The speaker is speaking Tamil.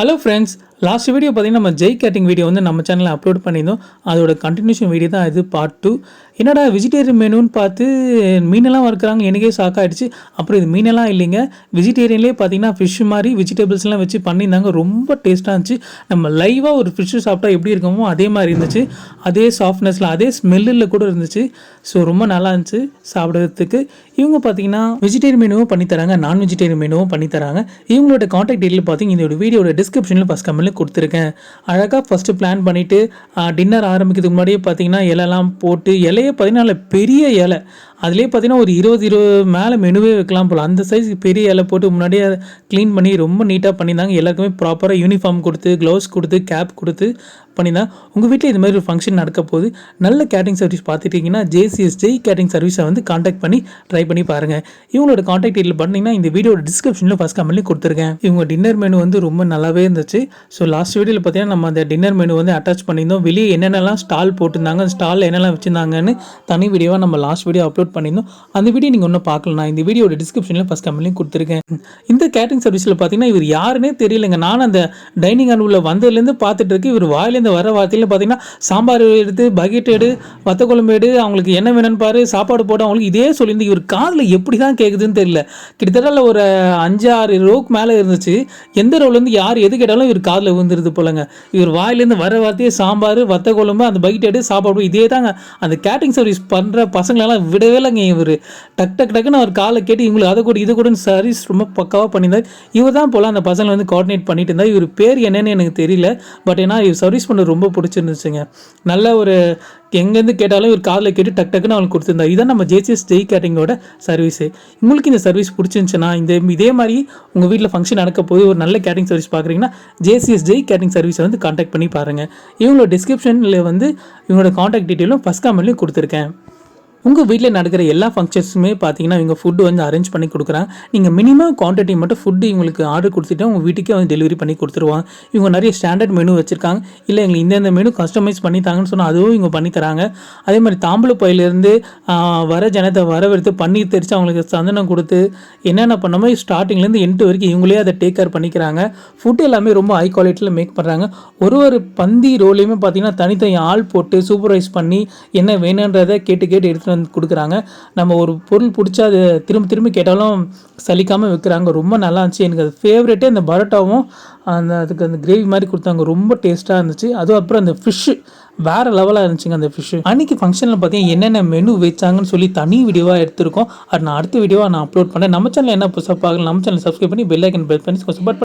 ஹலோ ஃப்ரெண்ட்ஸ், லாஸ்ட் வீடியோ பார்த்தீங்கன்னா நம்ம ஜெய் கேட்டிங் வீடியோ வந்து நம்ம சேனலில் அப்லோட் பண்ணியிருந்தோம். அதோட கண்டினியூஷன் வீடியோ தான் இது பார்ட் 2. என்னடா வெஜிடேரியன் மெனுன்னு பார்த்து மீனெல்லாம் வறுக்கிறாங்க, எனக்கே ஷாக் ஆகிடுச்சு. அப்புறம் இது மீனெல்லாம் இல்லைங்க, வெஜிடேரியன்லேயே பார்த்தீங்கன்னா ஃபிஷ் மாதிரி வெஜிடபிள்ஸ்லாம் வச்சு பண்ணியிருந்தாங்க. ரொம்ப டேஸ்ட்டாக இருந்துச்சு. நம்ம லைவாக ஒரு ஃபிஷ்ஷு சாப்பிட்டா எப்படி இருக்கமோ அதே மாதிரி இருந்துச்சு. அதே சாஃப்ட்னஸில் அதே ஸ்மெல்லில் கூட இருந்துச்சு. ஸோ ரொம்ப நல்லா இருந்துச்சு சாப்பிட்றதுக்கு. இவங்க பார்த்தீங்கன்னா வெஜிடேரியன் மெனுவும் பண்ணித்தராங்க, நான் வெஜிடேரியன் மெனுவும் பண்ணித்தராங்க. இவங்களோட காண்டாக்ட் டீட்டெயில் பார்த்தீங்கன்னா இந்த வீடியோட டிஸ்கிரிப்ஷனில் ஃபஸ்ட் கமெண்ட்ல கொடுத்துருக்கேன். அழகாக ஃபஸ்ட்டு பிளான் பண்ணிவிட்டு டின்னர் ஆரம்பிக்கிறதுக்கு முன்னாடியே பார்த்தீங்கன்னா இலைலாம் போட்டு, இலையே பார்த்தீங்கன்னா பெரிய இலை, அதுலேயே பார்த்தீங்கன்னா ஒரு 20 மேலே மெனுவே வைக்கலாம் போல், அந்த சைஸ் பெரிய இலை போட்டு முன்னாடியே க்ளீன் பண்ணி ரொம்ப நீட்டாக பண்ணியிருந்தாங்க. எல்லாருக்குமே ப்ராப்பராக யூனிஃபார்ம் கொடுத்து, க்ளவுஸ் கொடுத்து, கேப் கொடுத்து பண்ணியிருந்தாங்க. உங்கள் வீட்டில் இது மாதிரி ஒரு ஃபங்க்ஷன் நடக்க போது நல்ல கேட்டரிங் சர்வீஸ் பார்த்துட்டிங்கன்னா ஜெய் கேட்டரிங் சர்வீஸை வந்து காண்டாக்ட் பண்ணி ட்ரை பண்ணி பாருங்கள். இவங்களோட காண்டாக்ட் டீட்டெயில் பண்ணிங்கன்னா இந்த வீடியோட டிஸ்கிரிப்ஷனில் ஃபஸ்ட் கமெண்ட்லேயும் கொடுத்துருக்கேன். இவங்க டின்னர் மெனு வந்து ரொம்ப நல்லாவே இருந்துச்சு. ஸோ லாஸ்ட் வீடியோவில் பார்த்தீங்கன்னா நம்ம அந்த டின்னர் மெனு வந்து அட்டாச் பண்ணியிருந்தோம். வெளியே என்னென்னலாம் ஸ்டால் போட்டிருந்தாங்க, அந்த ஸ்டாலில் என்னெல்லாம் வச்சுருந்தாங்கன்னு தனி வீடியோவாக நம்ம லாஸ்ட் வீடியோ அப்லோட் பண்ணியிருந்தோம். அந்த வீடியோ நீங்கள் ஒன்றும் பார்க்கலாம், இந்த வீடியோட டிஸ்கிரிப்ஷனில் ஃபஸ்ட் கமெண்ட்லேயும் கொடுத்துருக்கேன். இந்த கேட்டரிங் சர்வீஸில் பார்த்தீங்கன்னா இவர் யாருன்னே தெரியலைங்க. நான் அந்த டைனிங் ஹால் உள்ள வந்ததுலேருந்து பார்த்துட்டு இருக்கு. இவர் வாயிலேருந்து வர வார்த்தையில் பார்த்தீங்கன்னா சாம்பார் எடுத்து, பக்கெட் எடு, வத்த குழம்பு எடு, அவங்களுக்கு என்ன வேணும்னு பாரு, சாப்பாடு போட, அவங்களுக்கு இதே சொல்லியிருந்து இவர் காதில் எப்படி தான் கேட்குதுன்னு தெரியல. கிட்டத்தட்ட ஒரு 5-6 ரோக்கு மேலே இருந்துச்சு. எந்த ரோலேருந்து யார் எது கேட்டாலும் இவர் காதில் விழுந்துருது போலங்க. இவர் வாயிலேருந்து வர வார்த்தையே சாம்பார், வத்த குழம்பு, அந்த பக்கெட் எடு, சாப்பாடு, இதே தாங்க. அந்த கேட்டரிங் சர்வீஸ் பண்ணுற பசங்களெல்லாம் விடவே இல்லைங்க. இவர் டக்குன்னு அவர் காலை கேட்டு இவங்களுக்கு அதை கூட இது கூட சர்வீஸ் ரொம்ப பக்காவாக பண்ணியிருந்தார். இவர் தான் போல் அந்த பசங்களை வந்து கோஆர்டினேட் பண்ணிட்டு இருந்தார். இவர் பேர் என்னன்னு எனக்கு தெரியல, பட் ஏன்னா இவர் சர்வீஸ் பண்ண ரொம்ப பிடிச்சிருந்துச்சுங்க. நல்ல ஒரு எங்கேருந்து கேட்டாலும் இவர் காதில் கேட்டு டக்குன்னு அவங்களுக்கு கொடுத்துருந்தார். இதான் நம்ம ஜெய் கேட்டரிங்கோட சர்வீஸு. உங்களுக்கு இந்த சர்வீஸ் பிடிச்சிருந்துச்சுன்னா, இதே மாதிரி உங்கள் வீட்டில் ஃபங்க்ஷன் நடக்க போது ஒரு நல்ல கேட்டரிங் சர்வீஸ் பார்க்குறீங்கன்னா ஜெய் கேட்டரிங் சர்வீஸை வந்து காண்டாக்ட் பண்ணி பாருங்கள். இவங்களோட டிஸ்கிரிப்ஷனில் வந்து இவங்களோட காண்டாக்ட் டீட்டெயிலும் ஃபஸ்ட் கமெண்ட்லையும் கொடுத்துருக்கேன். உங்கள் வீட்டில் நடக்கிற எல்லா ஃபங்க்ஷன்ஸுமே பார்த்தீங்கன்னா இவங்க ஃபுட்டு வந்து அரேஞ்ச் பண்ணி கொடுக்குறாங்க. நீங்கள் மினிமம் குவான்டிட்டி மட்டும் ஃபுட்டு இவங்களுக்கு ஆர்டர் கொடுத்துட்டு உங்கள் வீட்டுக்கே வந்து டெலிவரி பண்ணி கொடுத்துருவாங்க. இவங்க நிறைய ஸ்டாண்டர்ட் மெனு வச்சுருக்காங்க. இல்லை எங்களுக்கு இந்த மெனு கஸ்டமைஸ் பண்ணி தாங்கன்னு சொன்னால் அதுவும் இவங்க பண்ணி தராங்க. அதே மாதிரி தாம்பூல பையிலேருந்து வர ஜனத்தை வரவெடுத்து பன்னீர் தெரிச்சு அவங்களுக்கு சந்தனம் கொடுத்து என்னென்ன பண்ணமோ ஸ்டார்டிங்லேருந்து எண்டு வரைக்கும் இவங்களே அதை டேக் கேர் பண்ணிக்கிறாங்க. ஃபுட்டு எல்லாமே ரொம்ப ஹை குவாலிட்டியில் மேக் பண்ணுறாங்க. ஒரு பந்தி ரோலையுமே பார்த்தீங்கன்னா தனித்தனி ஆள் போட்டு சூப்பர்வைஸ் பண்ணி என்ன வேணுன்றதை கேட்டு எடுத்து வந்து கொடுக்குறாங்க. நம்ம ஒரு பொருள் பிடிச்சா அது திரும்ப கேட்டாலும் சலிக்காமல் வைக்கிறாங்க. ரொம்ப நல்லா இருந்துச்சு. எனக்கு அது ஃபேவரேட்டே அந்த பரோட்டாவும் அதுக்கு அந்த கிரேவி மாதிரி கொடுத்தாங்க. ரொம்ப டேஸ்ட்டாக இருந்துச்சு. அதுவும் அப்புறம் அந்த ஃபிஷ்ஷு வேறு லெவலாக இருந்துச்சுங்க. அந்த ஃபிஷ்ஷு அன்றைக்கி ஃபங்க்ஷனில் பார்த்தீங்கன்னா என்னென்ன மெனு வச்சாங்கன்னு சொல்லி தனி வீடியோவாக எடுத்திருக்கோம். அது நான் அடுத்த வீடியோவாக நான் அப்லோட் பண்ணேன். நம்ம சேனல் என்ன புதுசாக பார்க்கலாம், நம்ம சேனல் சப்ஸ்கிரைப் பண்ணி பெல் ஐக்கன் ப்ரெஸ் பண்ணி சப்போர்ட்